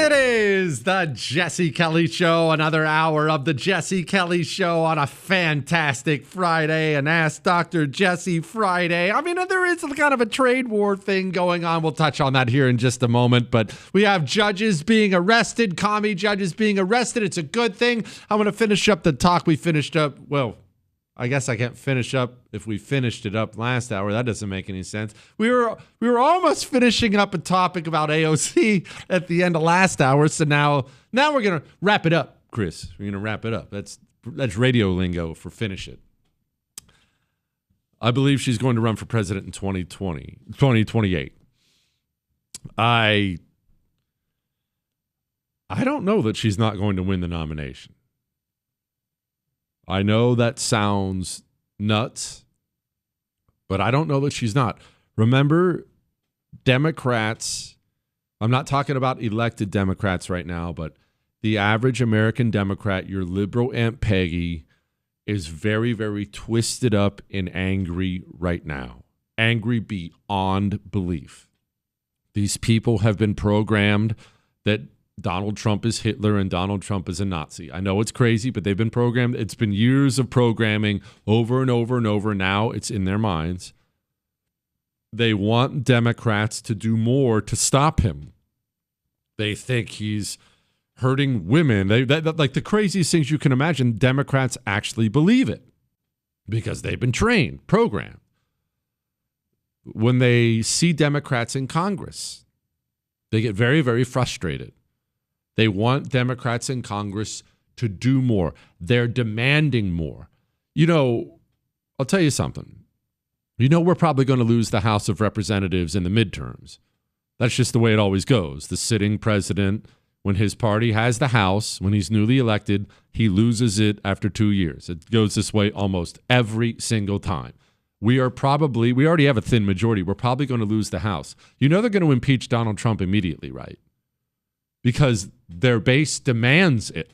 It is the Jesse Kelly Show, another hour of the Jesse Kelly Show on a fantastic Friday, an Ask Dr. Jesse Friday. I mean, there is kind of a trade war thing going on. We'll touch on that here in just a moment, but we have judges being arrested, commie judges being arrested. It's a good thing. I'm going to finish up the talk we finished up. Well, I guess I can't finish up if we finished it up last hour. That doesn't make any sense. We were almost finishing up a topic about AOC at the end of last hour. So now we're gonna wrap it up, Chris. We're gonna wrap it up. That's radio lingo for finish it. I believe she's going to run for president in 2028. I don't know that she's not going to win the nomination. I know that sounds nuts, but I don't know that she's not. Remember, Democrats, I'm not talking about elected Democrats right now, but the average American Democrat, your liberal Aunt Peggy, is very, very twisted up and angry right now. Angry beyond belief. These people have been programmed that Donald Trump is Hitler and Donald Trump is a Nazi. I know it's crazy, but they've been programmed. It's been years of programming over and over and over. Now it's in their minds. They want Democrats to do more to stop him. They think he's hurting women. Like the craziest things you can imagine, Democrats actually believe it because they've been trained, programmed. When they see Democrats in Congress, they get very, very frustrated. They want Democrats in Congress to do more. They're demanding more. You know, I'll tell you something. You know, we're probably going to lose the House of Representatives in the midterms. That's just the way it always goes. The sitting president, when his party has the House, when he's newly elected, he loses it after 2 years. It goes this way almost every single time. We already have a thin majority. We're probably going to lose the House. You know they're going to impeach Donald Trump immediately, right? Because their base demands it.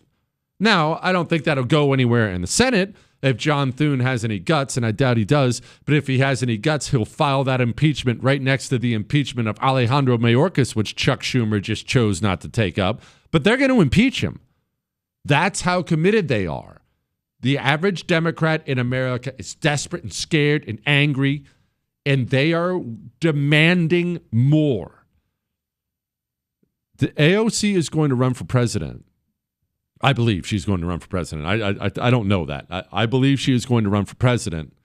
Now, I don't think that'll go anywhere in the Senate if John Thune has any guts, and I doubt he does, but if he has any guts, he'll file that impeachment right next to the impeachment of Alejandro Mayorkas, which Chuck Schumer just chose not to take up. But they're going to impeach him. That's how committed they are. The average Democrat in America is desperate and scared and angry, and they are demanding more. The AOC is going to run for president. I believe she's going to run for president. I don't know that. I believe she is going to run for president.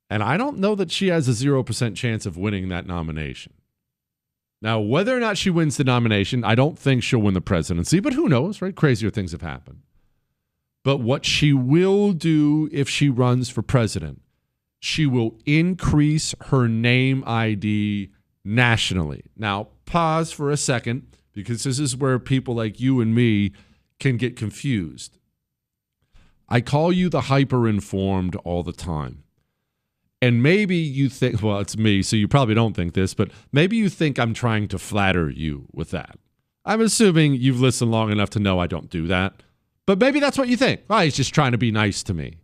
And I don't know that she has a 0% chance of winning that nomination. Now, whether or not she wins the nomination, I don't think she'll win the presidency, but who knows, right? Crazier things have happened. But what she will do if she runs for president, she will increase her name ID nationally. Now, pause for a second, because this is where people like you and me can get confused. I call you the hyper-informed all the time. And maybe you think, well, it's me, so you probably don't think this, but maybe you think I'm trying to flatter you with that. I'm assuming you've listened long enough to know I don't do that. But maybe that's what you think. Oh, he's just trying to be nice to me.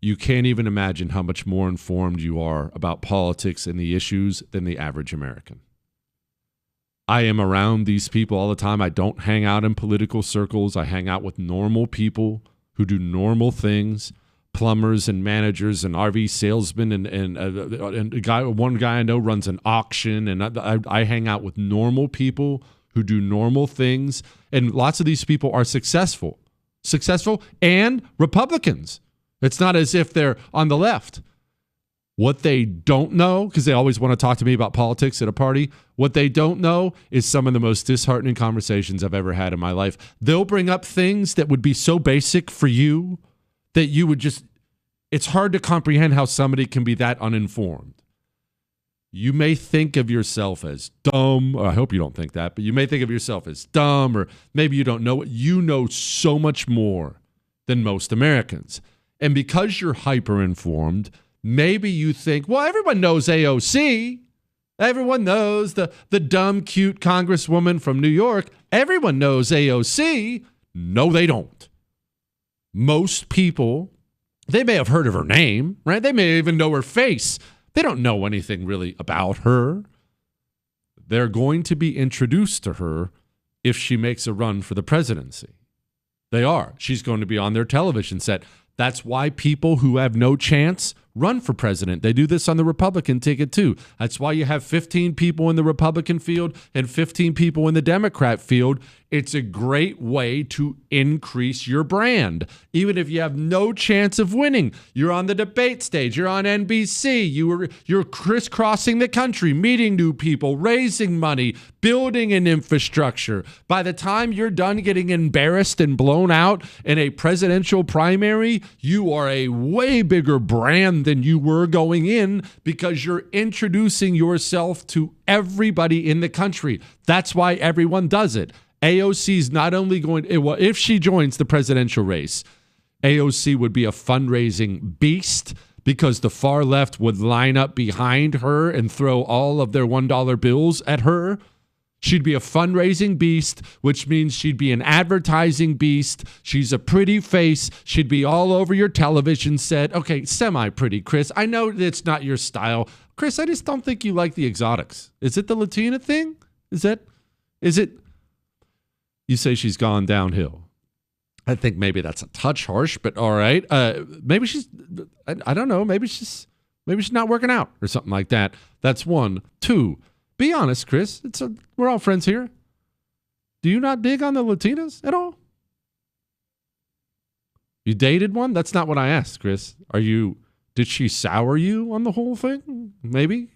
You can't even imagine how much more informed you are about politics and the issues than the average American. I am around these people all the time. I don't hang out in political circles. I hang out with normal people who do normal things, plumbers and managers and RV salesmen, and one guy I know runs an auction, and I hang out with normal people who do normal things, and lots of these people are successful and Republicans. It's not as if they're on the left. What they don't know, because they always want to talk to me about politics at a party, what they don't know is some of the most disheartening conversations I've ever had in my life. They'll bring up things that would be so basic for you that you would just, it's hard to comprehend how somebody can be that uninformed. You may think of yourself as dumb, or I hope you don't think that, but you may think of yourself as dumb, or maybe you don't know it. You know so much more than most Americans. And because you're hyper-informed, maybe you think, well, everyone knows AOC. Everyone knows the dumb, cute congresswoman from New York. Everyone knows AOC. No, they don't. Most people, they may have heard of her name, right? They may even know her face. They don't know anything really about her. they're going to be introduced to her if she makes a run for the presidency. They are. She's going to be on their television set. That's why people who have no chance run for president. They do this on the Republican ticket too. That's why you have 15 people in the Republican field and 15 people in the Democrat field. It's a great way to increase your brand. Even if you have no chance of winning, you're on the debate stage, you're on NBC, you're crisscrossing the country, meeting new people, raising money, building an infrastructure. By the time you're done getting embarrassed and blown out in a presidential primary, you are a way bigger brand than you were going in because you're introducing yourself to everybody in the country. That's why everyone does it. AOC is not only going, well, if she joins the presidential race, AOC would be a fundraising beast because the far left would line up behind her and throw all of their $1 bills at her. She'd be a fundraising beast, which means she'd be an advertising beast. She's a pretty face. She'd be all over your television set. Okay, semi-pretty, Chris. I know it's not your style. Chris, I just don't think you like the exotics. Is it the Latina thing? Is it? You say she's gone downhill. I think maybe that's a touch harsh, but all right. Maybe she's, I don't know. Maybe she's not working out or something like that. That's one. Two, be honest, Chris. We're all friends here. Do you not dig on the Latinas at all? You dated one? That's not what I asked, Chris. Did she sour you on the whole thing? Maybe.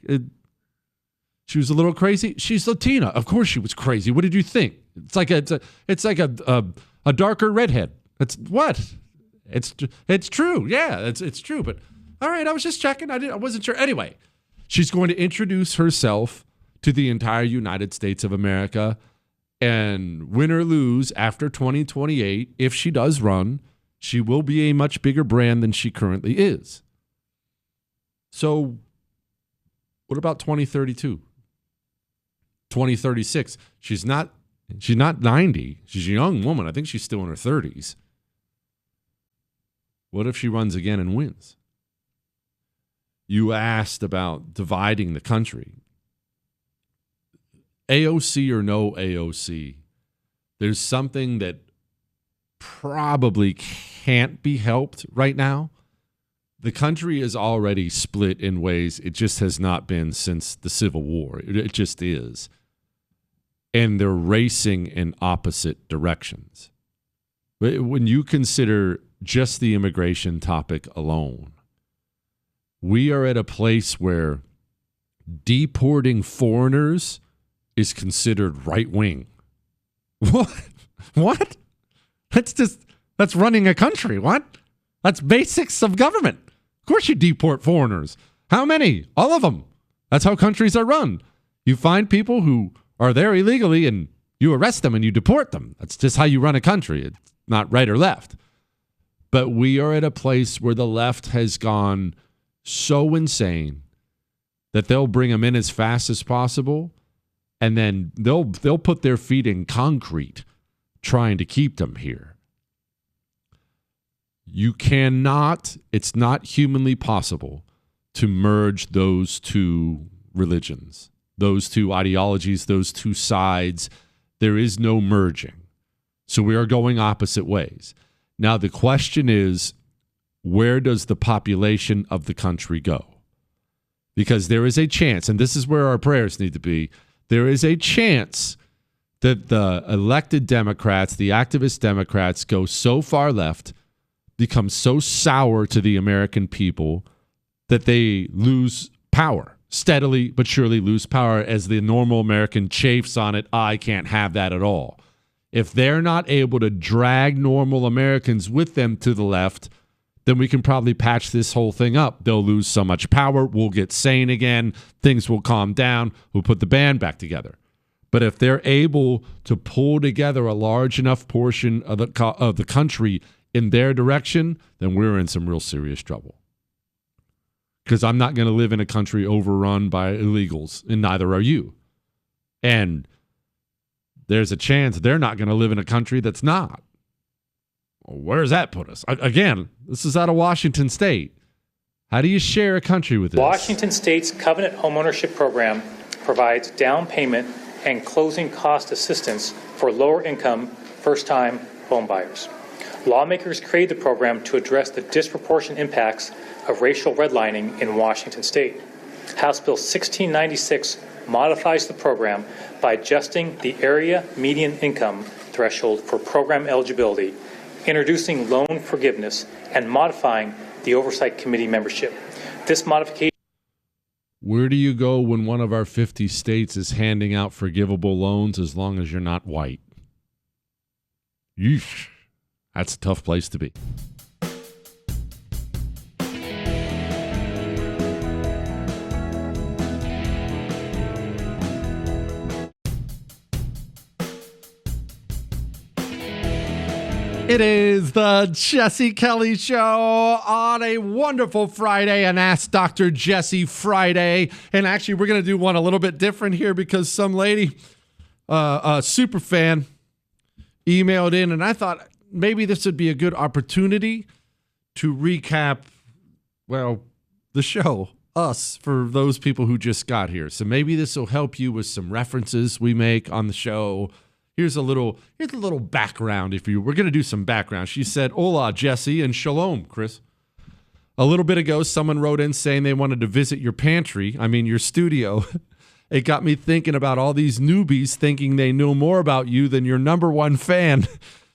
She was a little crazy. She's Latina. Of course she was crazy. What did you think? It's like a darker redhead. That's what? It's true. Yeah, it's true. But all right, I was just checking. I wasn't sure. Anyway, she's going to introduce herself to the entire United States of America, and win or lose after 2028, if she does run, she will be a much bigger brand than she currently is. So, what about 2032? 2036? She's not 90. She's a young woman. I think she's still in her 30s. What if she runs again and wins? You asked about dividing the country. AOC or no AOC, there's something that probably can't be helped right now. The country is already split in ways it just has not been since the Civil War. It just is. And they're racing in opposite directions. When you consider just the immigration topic alone, we are at a place where deporting foreigners is considered right-wing. What? That's running a country. What? That's basics of government. Of course you deport foreigners. How many? All of them. That's how countries are run. You find people who are there illegally and you arrest them and you deport them. That's just how you run a country. It's not right or left. But we are at a place where the left has gone so insane that they'll bring them in as fast as possible, and then they'll put their feet in concrete trying to keep them here. You cannot, it's not humanly possible to merge those two religions, those two ideologies, those two sides. There is no merging. So we are going opposite ways. Now the question is, where does the population of the country go? Because there is a chance, and this is where our prayers need to be, there is a chance that the elected Democrats, the activist Democrats, go so far left, become so sour to the American people that they lose power, steadily but surely lose power as the normal American chafes on it. I can't have that at all. If they're not able to drag normal Americans with them to the left, then we can probably patch this whole thing up. They'll lose so much power. We'll get sane again. Things will calm down. We'll put the band back together. But if they're able to pull together a large enough portion of the country in their direction, then we're in some real serious trouble. Because I'm not going to live in a country overrun by illegals, and neither are you. And there's a chance they're not going to live in a country that's not. Well, where does that put us? Again, this is out of Washington State. How do you share a country with this? Washington State's Covenant Homeownership Program provides down payment and closing cost assistance for lower-income, first-time homebuyers. Lawmakers created the program to address the disproportionate impacts of racial redlining in Washington state. House Bill 1696 modifies the program by adjusting the area median income threshold for program eligibility, introducing loan forgiveness, and modifying the Oversight Committee membership. This modification. Where do you go when one of our 50 states is handing out forgivable loans as long as you're not white? Yeesh. That's a tough place to be. It is the Jesse Kelly Show on a wonderful Friday, an Ask Dr. Jesse Friday. And actually, we're going to do one a little bit different here because some lady, a super fan, emailed in, and I thought maybe this would be a good opportunity to recap, well, the show, us, for those people who just got here. So maybe this will help you with some references we make on the show. Here's a little background. We're going to do some background. She said, "Hola, Jesse, and shalom, Chris. A little bit ago, someone wrote in saying they wanted to visit your pantry. I mean, your studio. It got me thinking about all these newbies thinking they know more about you than your number one fan.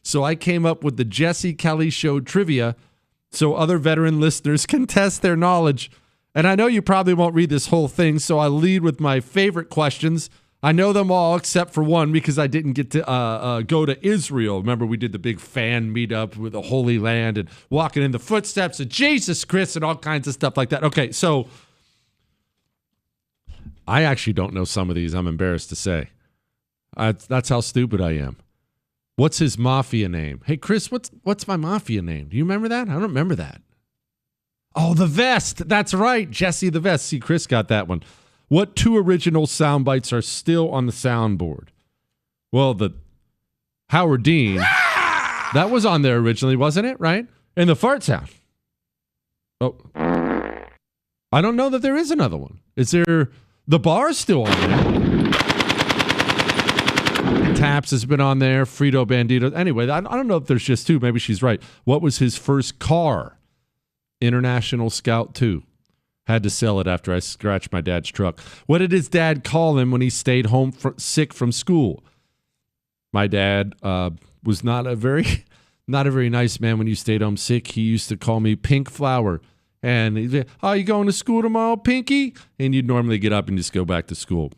So I came up with the Jesse Kelly Show trivia so other veteran listeners can test their knowledge. And I know you probably won't read this whole thing, so I'll lead with my favorite questions. I know them all except for one because I didn't get to go to Israel. Remember, we did the big fan meetup with the Holy Land and walking in the footsteps of Jesus, Chris, and all kinds of stuff like that. Okay, so I actually don't know some of these, I'm embarrassed to say. That's how stupid I am. What's his mafia name? Hey, Chris, what's my mafia name? Do you remember that? I don't remember that. Oh, the Vest. That's right, Jesse the Vest. See, Chris got that one. What two original sound bites are still on the soundboard? Well, the Howard Dean, that was on there originally, wasn't it? Right? And the fart sound. Oh, I don't know that there is another one. Is there? The bar's still on there. Taps has been on there. Frito Bandito. Anyway, I don't know if there's just two. Maybe she's right. What was his first car? International Scout 2. Had to sell it after I scratched my dad's truck. What did his dad call him when he stayed home sick from school? My dad was not a very nice man when you stayed home sick. He used to call me Pink Flower. And he'd say, "Oh, you going to school tomorrow, Pinky?" And you'd normally get up and just go back to school.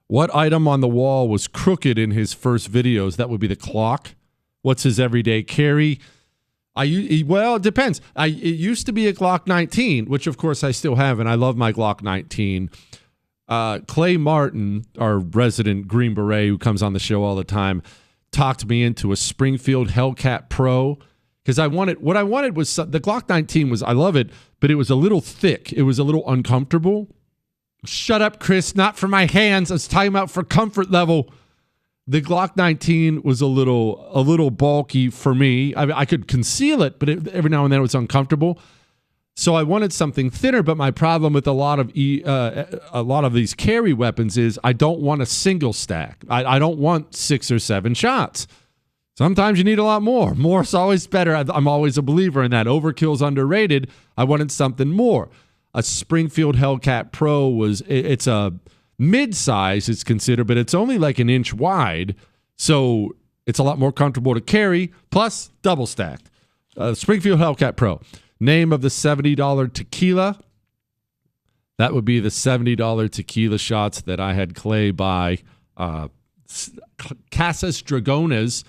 What item on the wall was crooked in his first videos? That would be the clock. What's his everyday carry? Well, it depends. It used to be a Glock 19, which of course I still have, and I love my Glock 19. Clay Martin, our resident Green Beret who comes on the show all the time, talked me into a Springfield Hellcat Pro because what I wanted was the Glock 19 was, I love it, but it was a little thick. It was a little uncomfortable. Shut up, Chris. Not for my hands. I was talking about for comfort level. The Glock 19 was a little bulky for me. I could conceal it, but every now and then it was uncomfortable. So I wanted something thinner. But my problem with a lot of these carry weapons is I don't want a single stack. I don't want 6 or 7 shots. Sometimes you need a lot more. More is always better. I'm always a believer in that. Overkill's underrated. I wanted something more. A Springfield Hellcat Pro it's a mid-size, it's considered, but it's only like an inch wide, so it's a lot more comfortable to carry, plus double stacked. Springfield Hellcat Pro. Name of the $70 tequila. That would be the $70 tequila shots that I had Clay buy. Casas Dragones.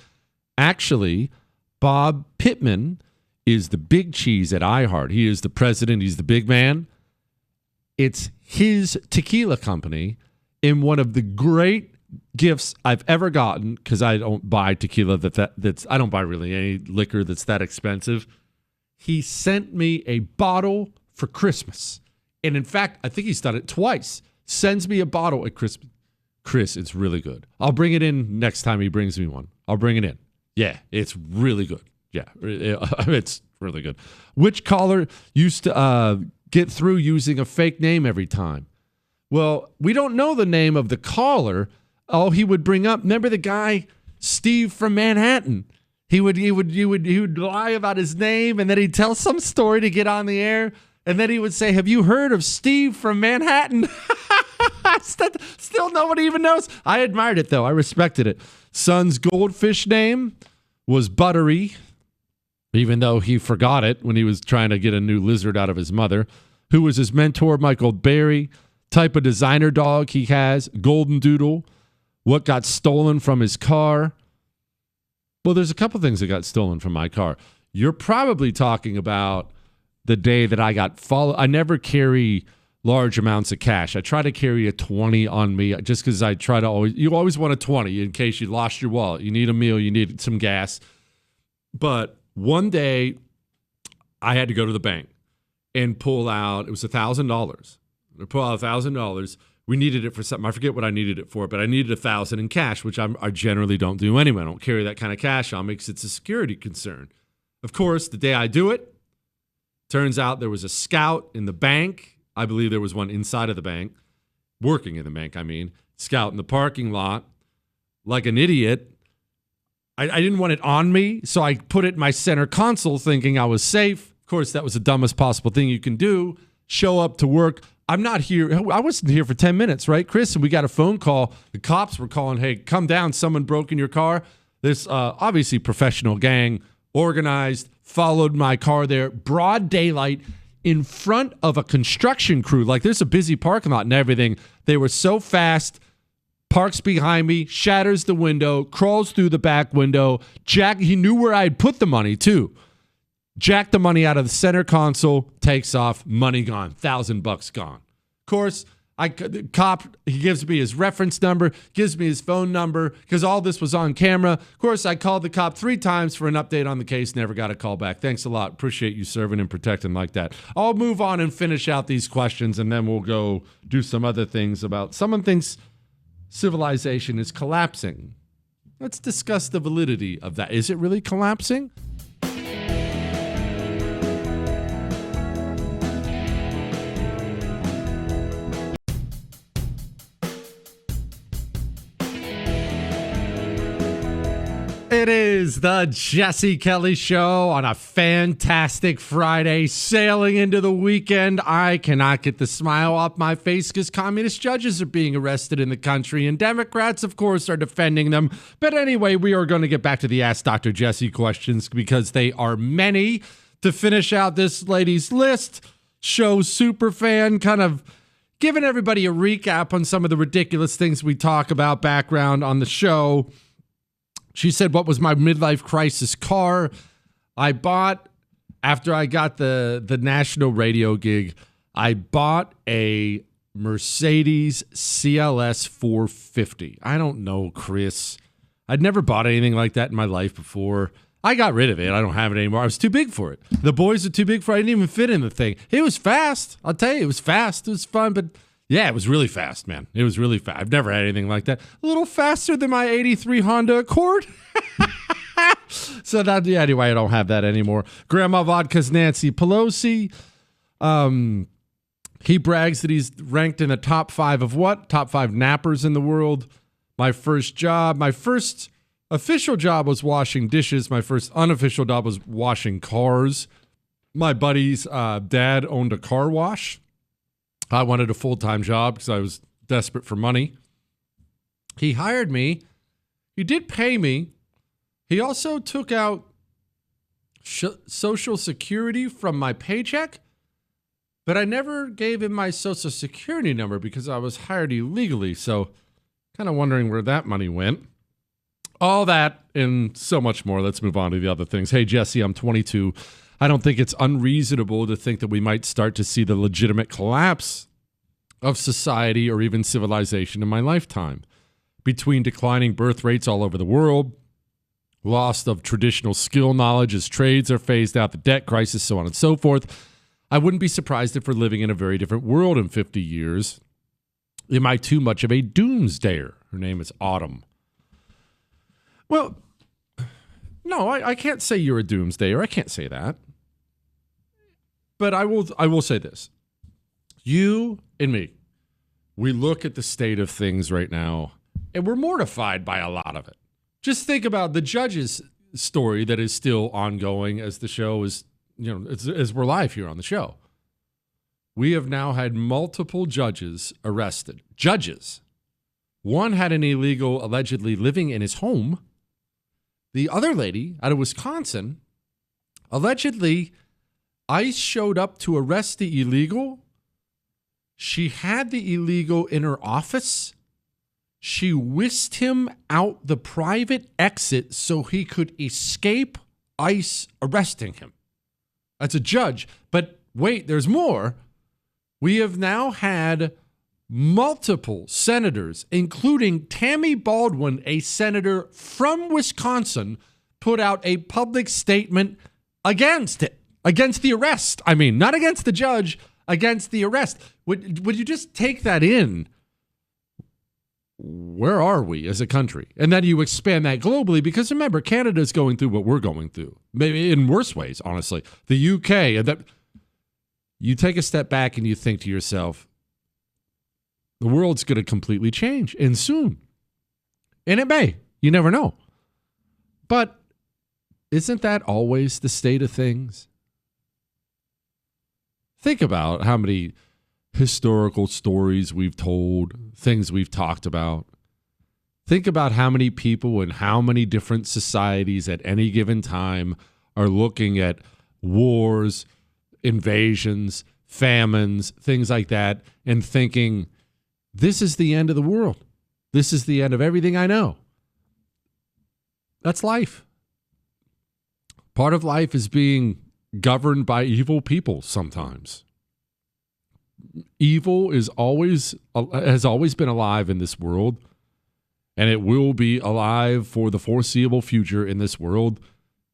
Actually, Bob Pittman is the big cheese at iHeart. He is the president. He's the big man. It's his tequila company, and one of the great gifts I've ever gotten, because I don't buy tequila that's I don't buy really any liquor that's that expensive. He sent me a bottle for Christmas. And in fact, I think he's done it twice. Sends me a bottle at Christmas. Chris, it's really good. I'll bring it in next time he brings me one. I'll bring it in. Yeah, it's really good. Yeah, it's really good. Which caller used to get through using a fake name every time? Well, we don't know the name of the caller. All he would bring up, remember the guy, Steve from Manhattan? He would lie about his name, and then he'd tell some story to get on the air, and then he would say, "Have you heard of Steve from Manhattan?" Still nobody even knows. I admired it, though. I respected it. Son's goldfish name was Buttery, even though he forgot it when he was trying to get a new lizard out of his mother. Who was his mentor? Michael Berry. Type of designer dog he has, Golden Doodle. What got stolen from his car? Well, there's a couple things that got stolen from my car. You're probably talking about the day that I got followed. I never carry large amounts of cash. I try to carry a 20 on me just because I try to you always want a 20 in case you lost your wallet. You need a meal, you need some gas. But one day I had to go to the bank and pull out, it was $1,000. I pull out $1,000. We needed it for something. I forget what I needed it for, but I needed $1,000 in cash, which I generally don't do anyway. I don't carry that kind of cash on me because it's a security concern. Of course, the day I do it, turns out there was a scout in the bank. I believe there was one inside of the bank, working in the bank, scout in the parking lot. Like an idiot, I didn't want it on me, so I put it in my center console thinking I was safe. Of course, that was the dumbest possible thing you can do. Show up to work. I'm not here. I wasn't here for 10 minutes, right, Chris? And we got a phone call. The cops were calling, "Hey, come down. Someone broke in your car." This obviously professional gang, organized, followed my car there, broad daylight, in front of a construction crew. Like, there's a busy parking lot and everything. They were so fast. Parks behind me, shatters the window, crawls through the back window. He knew where I had put the money, too. Jacked the money out of the center console, takes off, money gone, $1,000 gone. Of course, the cop, he gives me his reference number, gives me his phone number, because all this was on camera. Of course, I called the cop 3 times for an update on the case, never got a call back. Thanks a lot. Appreciate you serving and protecting like that. I'll move on and finish out these questions, and then we'll go do some other things about, someone thinks civilization is collapsing. Let's discuss the validity of that. Is it really collapsing? It is the Jesse Kelly Show on a fantastic Friday, sailing into the weekend. I cannot get the smile off my face because communist judges are being arrested in the country, and Democrats, of course, are defending them. But anyway, we are going to get back to the Ask Dr. Jesse questions because they are many. To finish out this lady's list, show superfan, kind of giving everybody a recap on some of the ridiculous things we talk about, background on the show. She said, what was my midlife crisis car? I bought, after I got the national radio gig, I bought a Mercedes CLS 450. I don't know, Chris. I'd never bought anything like that in my life before. I got rid of it. I don't have it anymore. I was too big for it. The boys are too big for it. I didn't even fit in the thing. It was fast. I'll tell you, it was fast. It was fun, but yeah, it was really fast, man. It was really fast. I've never had anything like that. A little faster than my 83 Honda Accord. So that, yeah, anyway, I don't have that anymore. Grandma Vodka's Nancy Pelosi. He brags that he's ranked in the top 5 of what? Top 5 nappers in the world. My first official job was washing dishes. My first unofficial job was washing cars. My buddy's dad owned a car wash. I wanted a full-time job because I was desperate for money. He hired me. He did pay me. He also took out Social Security from my paycheck, but I never gave him my Social Security number because I was hired illegally. So kind of wondering where that money went. All that and so much more. Let's move on to the other things. Hey, Jesse, I'm 22. I don't think it's unreasonable to think that we might start to see the legitimate collapse of society or even civilization in my lifetime. Between declining birth rates all over the world, loss of traditional skill knowledge as trades are phased out, the debt crisis, so on and so forth, I wouldn't be surprised if we're living in a very different world in 50 years. Am I too much of a doomsdayer? Her name is Autumn. Well, no, I can't say you're a doomsdayer. I can't say that. But I will say this. You and me, we look at the state of things right now, and we're mortified by a lot of it. Just think about the judge's story that is still ongoing as the show is, as we're live here on the show. We have now had multiple judges arrested. Judges. One had an illegal allegedly living in his home. The other lady out of Wisconsin, allegedly, ICE showed up to arrest the illegal. She had the illegal in her office. She whisked him out the private exit so he could escape ICE arresting him. That's a judge. But wait, there's more. We have now had multiple senators, including Tammy Baldwin, a senator from Wisconsin, put out a public statement against it, against the arrest. I mean, not against the judge, against the arrest. Would you just take that in? Where are we as a country? And then you expand that globally, because remember, Canada's going through what we're going through, maybe in worse ways, honestly. The UK, and that you take a step back and you think to yourself, the world's going to completely change, and soon. And it may. You never know. But isn't that always the state of things? Think about how many historical stories we've told, things we've talked about. Think about how many people in how many different societies at any given time are looking at wars, invasions, famines, things like that, and thinking, this is the end of the world. This is the end of everything I know. That's life. Part of life is being governed by evil people sometimes. Evil has always been alive in this world, and it will be alive for the foreseeable future in this world,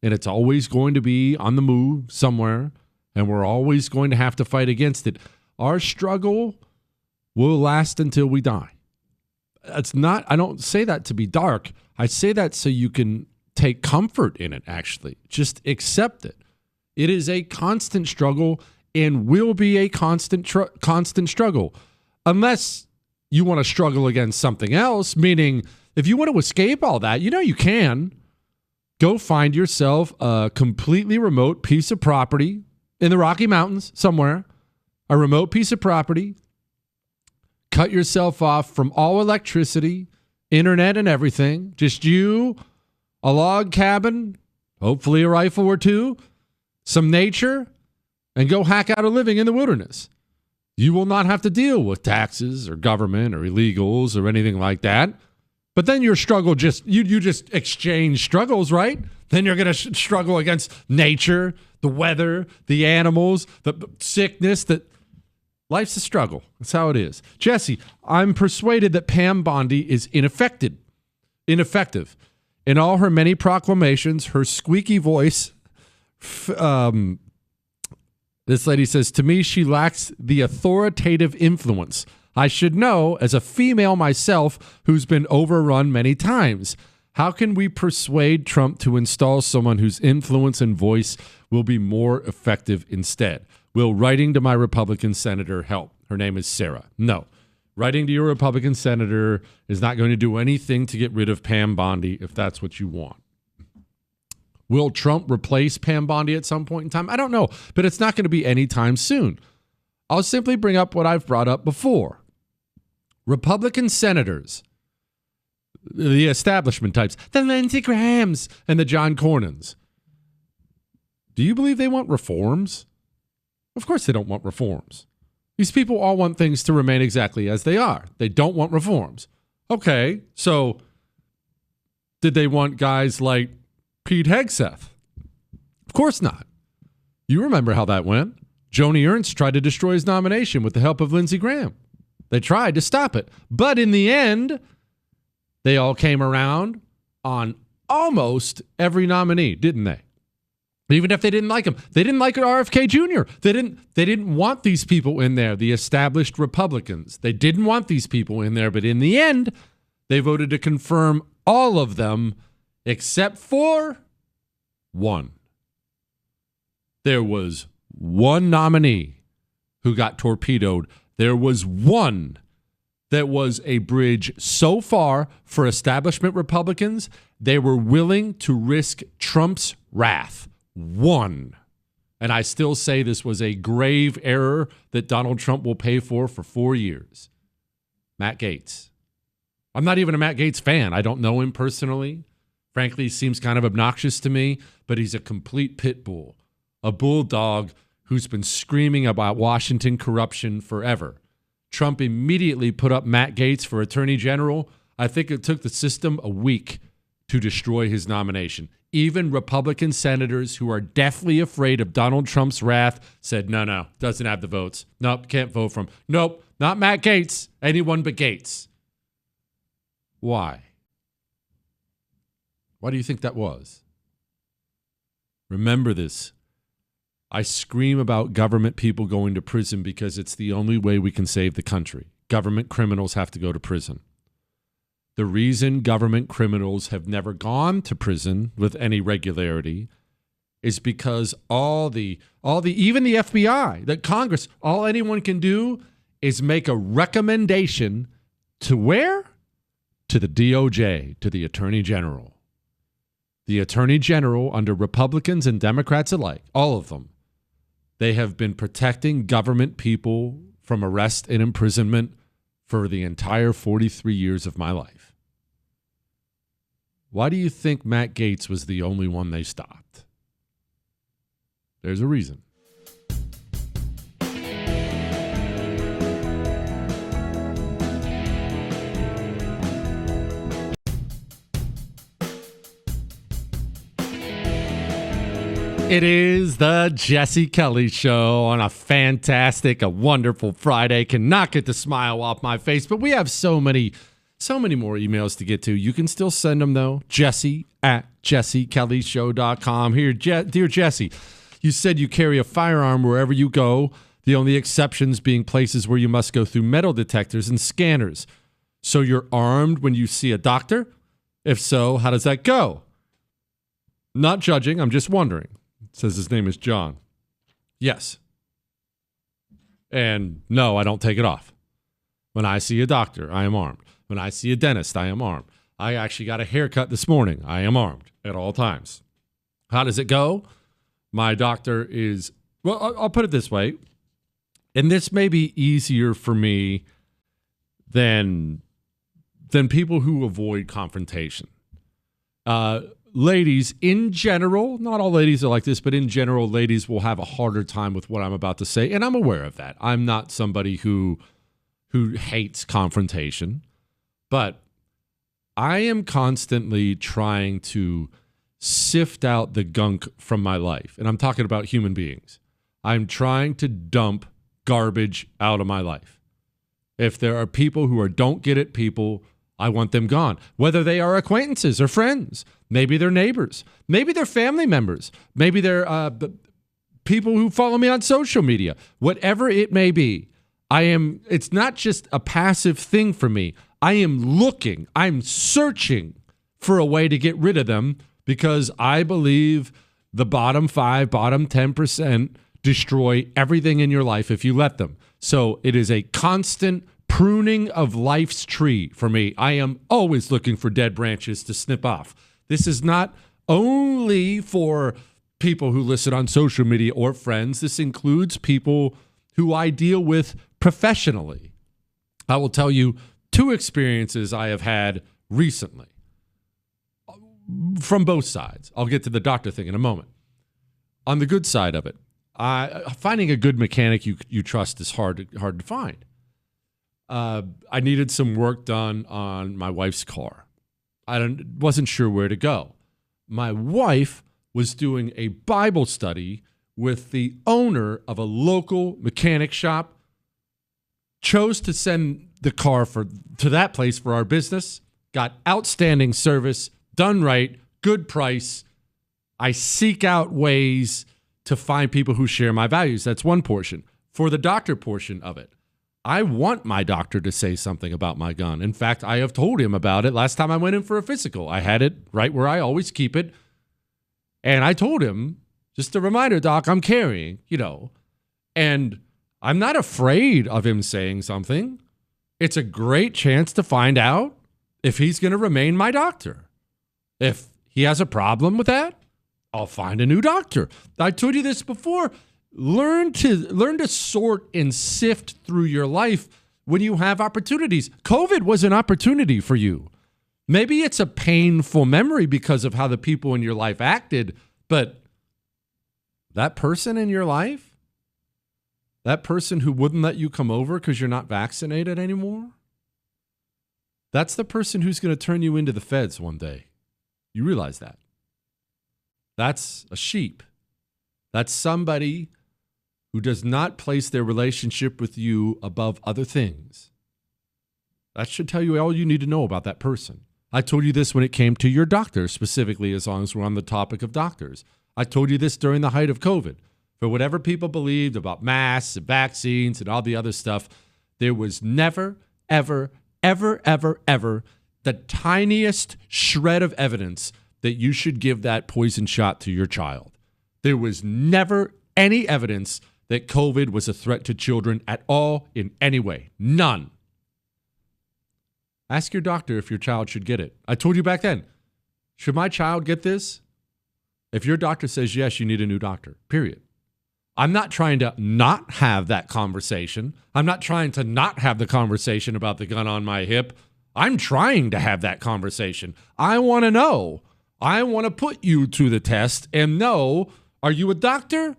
and it's always going to be on the move somewhere, and we're always going to have to fight against it. Our struggle will last until we die. I don't say that to be dark. I say that so you can take comfort in it, actually. Just accept it. It is a constant struggle and will be a constant struggle. Unless you want to struggle against something else, meaning if you want to escape all that, you can. Go find yourself a completely remote piece of property in the Rocky Mountains somewhere, a remote piece of property. Cut yourself off from all electricity, internet, and everything. Just you, a log cabin, hopefully a rifle or two, some nature, and go hack out a living in the wilderness. You will not have to deal with taxes or government or illegals or anything like that. But then your struggle you just exchange struggles, right? Then you're going to struggle against nature, the weather, the animals, the sickness. Life's a struggle. That's how it is. Jesse, I'm persuaded that Pam Bondi is ineffective. In all her many proclamations, her squeaky voice, this lady says, to me, she lacks the authoritative influence. I should know, as a female myself who's been overrun many times. How can we persuade Trump to install someone whose influence and voice will be more effective instead? Will writing to my Republican senator help? Her name is Sarah. No. Writing to your Republican senator is not going to do anything to get rid of Pam Bondi if that's what you want. Will Trump replace Pam Bondi at some point in time? I don't know, but it's not going to be anytime soon. I'll simply bring up what I've brought up before. Republican senators, the establishment types, the Lindsey Grahams and the John Cornyn's. Do you believe they want reforms? Of course they don't want reforms. These people all want things to remain exactly as they are. They don't want reforms. Okay, so did they want guys like Pete Hegseth? Of course not. You remember how that went. Joni Ernst tried to destroy his nomination with the help of Lindsey Graham. They tried to stop it. But in the end, they all came around on almost every nominee, didn't they? Even if they didn't like him. They didn't like RFK Jr. They didn't want these people in there, the established Republicans. They didn't want these people in there, but in the end, they voted to confirm all of them except for one. There was one nominee who got torpedoed. There was one that was a bridge so far for establishment Republicans, they were willing to risk Trump's wrath. One. And I still say this was a grave error that Donald Trump will pay for 4 years. Matt Gaetz. I'm not even a Matt Gaetz fan. I don't know him personally. Frankly, he seems kind of obnoxious to me, but he's a complete pit bull, a bulldog who's been screaming about Washington corruption forever. Trump immediately put up Matt Gaetz for Attorney General. I think it took the system a week to destroy his nomination. Even Republican senators who are deathly afraid of Donald Trump's wrath said, no, doesn't have the votes. Nope, can't vote for him. Nope, not Matt Gaetz, anyone but Gaetz. Why? Why do you think that was? Remember this. I scream about government people going to prison because it's the only way we can save the country. Government criminals have to go to prison. The reason government criminals have never gone to prison with any regularity is because even the FBI, the Congress, all anyone can do is make a recommendation to where? To the DOJ, to the Attorney General. The Attorney General, under Republicans and Democrats alike, all of them, they have been protecting government people from arrest and imprisonment for the entire 43 years of my life. Why do you think Matt Gaetz was the only one they stopped? There's a reason. It is the Jesse Kelly Show on a wonderful Friday. Cannot get the smile off my face, but we have so many more emails to get to. You can still send them, though. Jesse@jessekellyshow.com. Here, dear Jesse, you said you carry a firearm wherever you go, the only exceptions being places where you must go through metal detectors and scanners. So you're armed when you see a doctor? If so, how does that go? Not judging, I'm just wondering. Says his name is John. Yes. And no, I don't take it off. When I see a doctor, I am armed. When I see a dentist, I am armed. I actually got a haircut this morning. I am armed at all times. How does it go? My doctor is, well, I'll put it this way. And this may be easier for me than people who avoid confrontation. Ladies, in general, not all ladies are like this, but in general, ladies will have a harder time with what I'm about to say, and I'm aware of that. I'm not somebody who hates confrontation, but I am constantly trying to sift out the gunk from my life, and I'm talking about human beings. I'm trying to dump garbage out of my life. If there are people who are don't get it people, I want them gone, whether they are acquaintances or friends. Maybe they're neighbors. Maybe they're family members. Maybe they're people who follow me on social media. Whatever it may be, it's not just a passive thing for me. I'm searching for a way to get rid of them because I believe the bottom 5, bottom 10% destroy everything in your life if you let them. So it is a constant pruning of life's tree for me. I am always looking for dead branches to snip off. This is not only for people who listen on social media or friends. This includes people who I deal with professionally. I will tell you 2 experiences I have had recently from both sides. I'll get to the doctor thing in a moment. On the good side of it, finding a good mechanic you trust is hard to find. I needed some work done on my wife's car. I wasn't sure where to go. My wife was doing a Bible study with the owner of a local mechanic shop, chose to send the car to that place for our business, got outstanding service, done right, good price. I seek out ways to find people who share my values. That's one portion. For the doctor portion of it, I want my doctor to say something about my gun. In fact, I have told him about it last time I went in for a physical. I had it right where I always keep it. And I told him, just a reminder, Doc, I'm carrying, and I'm not afraid of him saying something. It's a great chance to find out if he's going to remain my doctor. If he has a problem with that, I'll find a new doctor. I told you this before. Learn to sort and sift through your life when you have opportunities. COVID was an opportunity for you. Maybe it's a painful memory because of how the people in your life acted, but that person in your life, that person who wouldn't let you come over because you're not vaccinated anymore, that's the person who's going to turn you into the feds one day. You realize that. That's a sheep. That's somebody who does not place their relationship with you above other things. That should tell you all you need to know about that person. I told you this when it came to your doctor, specifically, as long as we're on the topic of doctors. I told you this during the height of COVID. For whatever people believed about masks and vaccines and all the other stuff, there was never, ever, ever, ever, ever the tiniest shred of evidence that you should give that poison shot to your child. There was never any evidence that COVID was a threat to children at all in any way. None. Ask your doctor if your child should get it. I told you back then, should my child get this? If your doctor says yes, you need a new doctor, period. I'm not trying to not have that conversation. I'm not trying to not have the conversation about the gun on my hip. I'm trying to have that conversation. I want to know. I want to put you to the test and know, are you a doctor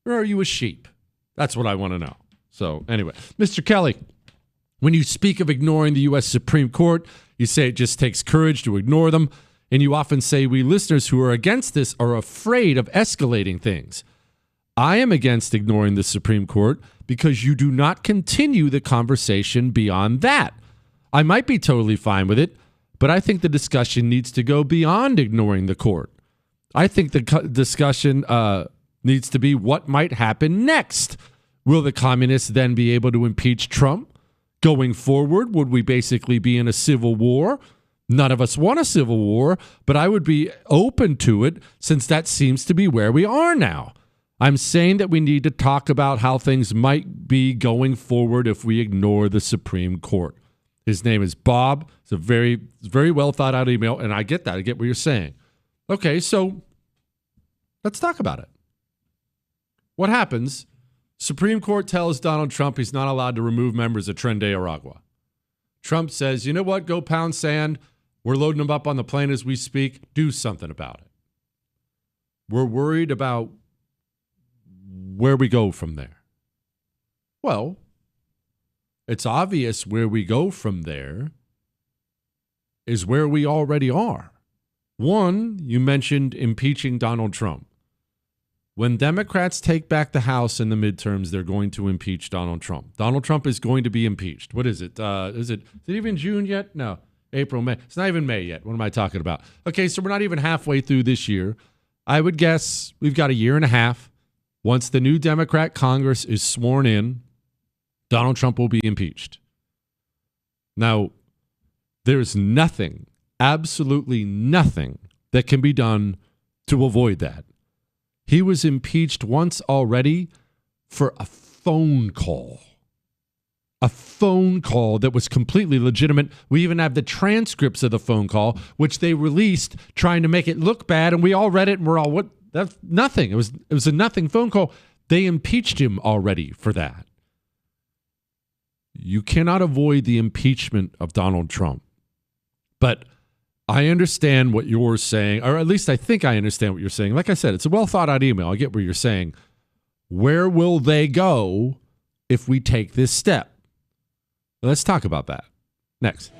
or are you a sheep? That's what I want to know. So anyway, Mr. Kelly, when you speak of ignoring the U.S. Supreme Court, you say it just takes courage to ignore them. And you often say we listeners who are against this are afraid of escalating things. I am against ignoring the Supreme Court because you do not continue the conversation beyond that. I might be totally fine with it, but I think the discussion needs to go beyond ignoring the court. I think the discussion needs to be what might happen next. Will the communists then be able to impeach Trump? Going forward, would we basically be in a civil war? None of us want a civil war, but I would be open to it since that seems to be where we are now. I'm saying that we need to talk about how things might be going forward if we ignore the Supreme Court. His name is Bob. It's a very well thought out email, and I get that. I get what you're saying. Okay, so let's talk about it. What happens? Supreme Court tells Donald Trump he's not allowed to remove members of Tren de Aragua. Trump says, you know what, go pound sand. We're loading them up on the plane as we speak. Do something about it. We're worried about where we go from there. Well, it's obvious where we go from there is where we already are. One, you mentioned impeaching Donald Trump. When Democrats take back the House in the midterms, they're going to impeach Donald Trump. Donald Trump is going to be impeached. What is it? Is it even June yet? No. April, May. It's not even May yet. What am I talking about? Okay, so we're not even halfway through this year. I would guess we've got a year and a half. Once the new Democrat Congress is sworn in, Donald Trump will be impeached. Now, there's nothing, absolutely nothing, that can be done to avoid that. He was impeached once already for a phone call. A phone call that was completely legitimate. We even have the transcripts of the phone call, which they released trying to make it look bad, and we all read it, and we're all, what? That's nothing. It was a nothing phone call. They impeached him already for that. You cannot avoid the impeachment of Donald Trump. But I understand what you're saying, or at least I think I understand what you're saying. Like I said, it's a well thought out email. I get what you're saying. Where will they go if we take this step? Let's talk about that next.